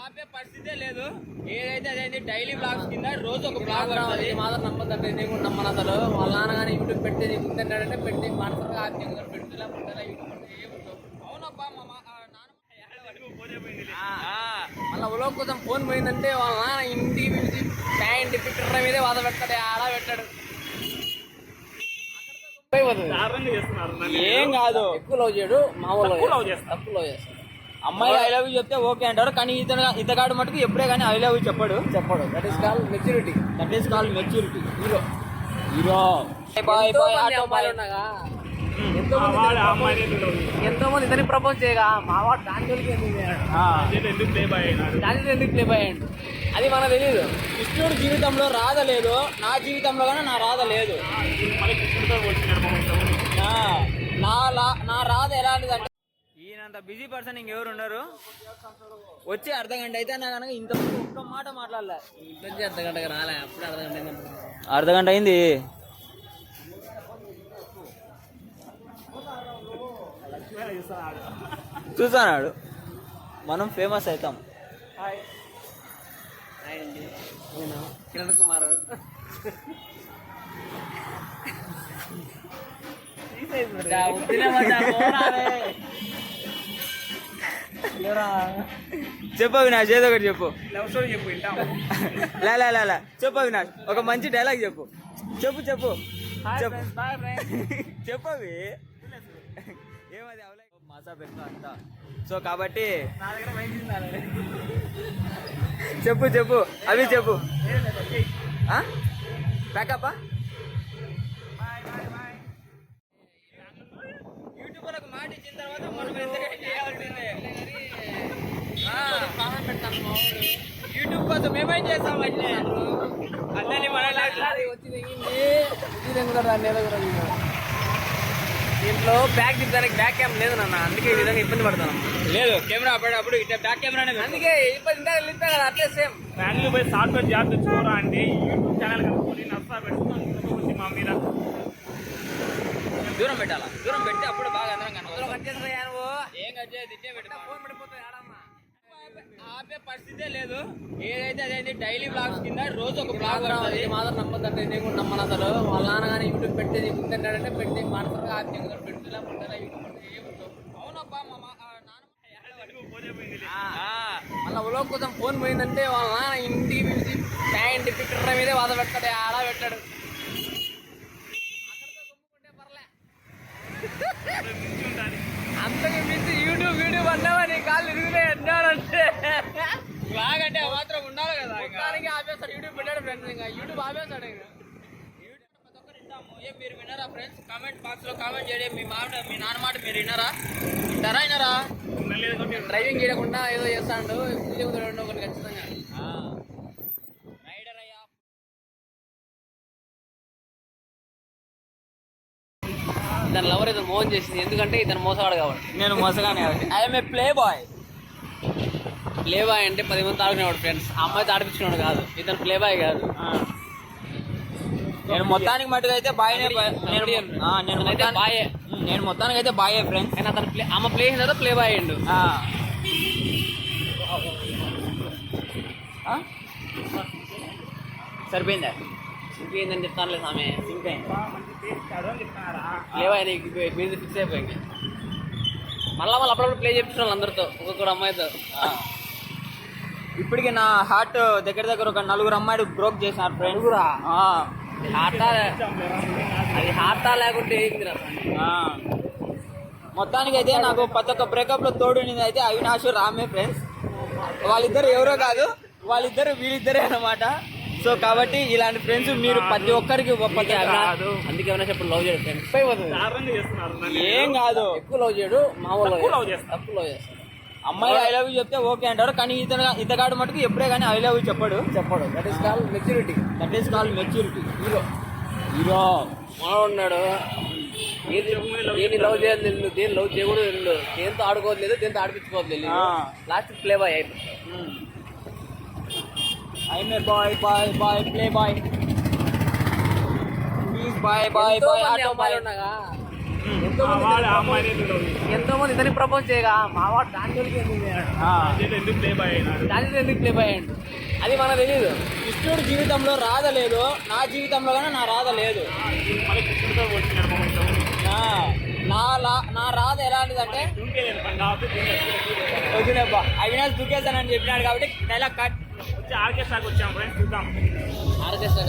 ఆపే పరిస్థితే లేదు. ఏదైతే అదైంది డైలీ బ్లాగ్స్ కింద రోజు ఒక బ్లాగ్ పడుతుంది. మాత్రం నమ్మద్దంటే నేను నమ్మను అసలు. వాళ్ళ నాన్నగానే యూట్యూబ్ పెట్టి నీకు ఉందంటాడంటే పెట్టి మనసుగా ఆర్థికంగా పెడుతున్నా పుట్టాలా యూట్యూబ్ ఏముంటావు. అవునబ్బా మా మళ్ళీ ఉలో కోసం ఫోన్ పోయిందంటే వాళ్ళ నాన్న ఇంటికి పిలిచి ప్యాంట్ పిట్టర్ మీదే వాద పెడతాడు, ఆడ పెట్టాడు. ఏం కాదు, ఎక్కువ లవ్ చేయడు, మామూలు తక్కువ లవ్ చేస్తాడు. అమ్మాయి ఐ లవ్ యూ చెప్తే ఓకే అంటాడు, కానీ ఇతగాడు మటుకు ఎప్పుడే కానీ ఐ లవ్ యూ చెప్పడు. That is call maturity. Hero ఎంతో మంది ఇతని ప్రపోజ్ చేయగా మావాడు దాని జోలికి ఎందుకు ప్లే బాయ్ అయ్యాడు అది మనకు తెలియదు. కృష్ణుడు జీవితంలో రాధ లేదు, నా జీవితంలో కానీ నా రాధ లేదు. నా రాధ ఎలాంటిదంటే ఈయనంత బిజీ పర్సన్ ఇంకెవరు ఉండరు. వచ్చి అర్ధగంట అయితే నా కనుక ఇంత ఒక్క మాట మాట్లాడలే. ఇంటి అర్ధగంటగా రాలే, అప్పుడు అర్ధగంట అయింది. చూసాడు మనం ఫేమస్ అవుతాం. నేను కిరణ్ కుమార్. చెప్పు అవినాష్, ఏదో ఒకటి చెప్పు. లే చెప్పు అవినాష్, ఒక మంచి డైలాగ్ చెప్పు. చెప్పు చెప్పవి. ఏమది అవలే మాసా పెడతా అంతా. సో కాబట్టి చెప్పు అవి చెప్పు. ప్యాకప్ యూట్యూబర్లకు మాట ఇచ్చిన తర్వాత మనం ఎంతకంటే చేయాల్సిందే. యూట్యూబ్ కోసం ఏమైనా చేస్తామంటే అందరినీ మనల్ని వచ్చి దీంట్లో బ్యాక్ దింపడానికి బ్యాక్ క్యామ్ లేదు నాన్న, అందుకే ఈ విధంగా ఇబ్బంది పడతాను. లేదు కెమెరా అప్పుడు ఇట్లా బ్యాక్ కెమెరానే, అందుకే ఇబ్బంది కదా. అట్లే సేమ్ ఫ్యామిలీ పోయి సాఫ్ట్వేర్ జాబ్ తెచ్చుకోరా అంటే యూట్యూబ్ ఛానల్ కనుక్కొని నర్సా పెట్టుకుని మా మీద దూరం పెట్టాలా. దూరం పెట్టి అప్పుడు బాగా అందరం కట్ చేస్తా. ఏం కట్ చేసి ఇచ్చే పెట్టి ఫోన్ పడిపోతుంది. ఆడమ్మా ఆపే పరిస్థితే లేదు. ఏదైతే అదైంది డైలీ బ్లాగ్స్ కింద రోజు ఒక బ్లాగ్ పడుతుంది. మాత్రం నమ్మద్దంటే నేను నమ్మను అసలు. వాళ్ళ నాన్నగానే యూట్యూబ్ పెట్టి నీకు ఉందంటాడంటే పెట్టి మనసుగా ఆర్థికంగా పెడుతున్నా పుట్టాలా యూట్యూబ్ ఏముంటావు. అవునబ్బా మా మళ్ళీ ఉలో కోసం ఫోన్ పోయిందంటే వాళ్ళ నాన్న ఇంటికి పిలిచి ప్యాంట్ పిట్టర్ మీదే వాద పెడతాడు, ఆడ పెట్టాడు. అంతకు మించి యూట్యూబ్ అన్నావా నీ కాళ్ళు ఇరుగుతాయి అన్నారంటే బాగంటే మాత్రం ఉండాలి కదా. దానికి ఆపేస్తాడు, యూట్యూబ్ పెట్టాడు ఫ్రెండ్స్. ఇంకా యూట్యూబ్ ఆపేస్తాడు. ఇంకా యూట్యూబ్ ప్రతి ఒక్కరు వింటాము. మీరు విన్నారా ఫ్రెండ్స్? కామెంట్ బాక్స్ లో కామెంట్ చేయండి. మీ నాన్న మాట మీరు విన్నారా? విన్నారా? డ్రైవింగ్ చేయకుండా ఏదో చేస్తాడు ఒకటి ఖచ్చితంగా. రైడర్ అయ్యా ఇతను లవర్ ఇతను మోహన్ చేసింది, ఎందుకంటే ఇతను మోసగాడు కాబట్టి. నేను మోసగానే కాబట్టి. ఐఎమ్ ఏ ప్లే బాయ్ అంటే 10 మంది తాడుకునేవాడు ఫ్రెండ్స్. ఆ అమ్మాయి తాడిపించుకున్నాడు కాదు, ఇతను ప్లే బాయ్ కాదు. నేను మొత్తానికి మట్టుగా అయితే బాయ్నే. నేను మొత్తానికి అయితే బాయ్ ఫ్రెండ్స్. కానీ అతను ఆమె ప్లే చేసిన తర్వాత ప్లే బాయ్ అయ్యిండు. సరిపోయిందని చెప్తానులే సామె. సింక్ అయింది ప్లే బాయ్ మీద ఫిక్స్ అయిపోయింది. మళ్ళీ అప్పుడప్పుడు ప్లే చేపిస్తున్నాను అందరితో, ఒక్కొక్క అమ్మాయితో. ఇప్పటికి నా హార్ట్ దగ్గర ఒక 4 అమ్మాయిలు బ్రోక్ చేసినారు ఫ్రెండ్స్. అది హార్ట్ లేకుంటే ఏందిరా. మొత్తానికి అయితే నాకు ప్రతి ఒక్క బ్రేకప్ లో తోడునిది అయితే అవినాష్ రామే ఫ్రెండ్స్. వాళ్ళిద్దరు ఎవరో కాదు, వీళ్ళిద్దరే అన్నమాట. సో కాబట్టి ఇలాంటి ఫ్రెండ్స్ మీరు ప్రతి ఒక్కరికి అందుకే ఏమైనా చెప్పు లవ్ చేయడు ఫ్రెండ్స్. ఏం కాదు, ఎక్కువ లవ్ చేయడు, మామూలు తక్కువ లవ్ చేస్తాడు. అమ్మాయి ఐ లవ్ యూ చెప్తే ఓకే అంటాడు, కానీ ఇతగాడు మటుకు ఎప్పుడే కానీ ఐ లవ్ యూ చెప్పడు. That is call maturity. Hero ఉన్నాడు. దేన్ని లవ్ చేయాలి, దేని లవ్ చేయకూడదు, దేంతో ఆడుకోవట్లేదు, దేంతో ఆడిపించుకోవట్లేదు. లాస్ట్ ప్లే బాయ్ అయిపోయింది. I'm a boy, play boy. Please, boy. ఎంతో మంది ఇతని ప్రపోజ్ చేయగా మావాడు దాంట్లోకి ఎందుకు ప్లే బాయ్ అయ్యాడు అది మనకు తెలియదు. కృష్ణుడి జీవితంలో రాధ లేదు, నా జీవితంలో కానీ నా రాధ లేదు. నా రాధ ఎలాంటిదంటే వదిలేబ్బా అవినాష్ దుకేసానని చెప్పినాడు కాబట్టి డైలాగ్ కట్. ఆర్కెస్ట్రాకి వచ్చాము ఫ్రెండ్స్, చూద్దాం. ఆర్కెస్ట్రా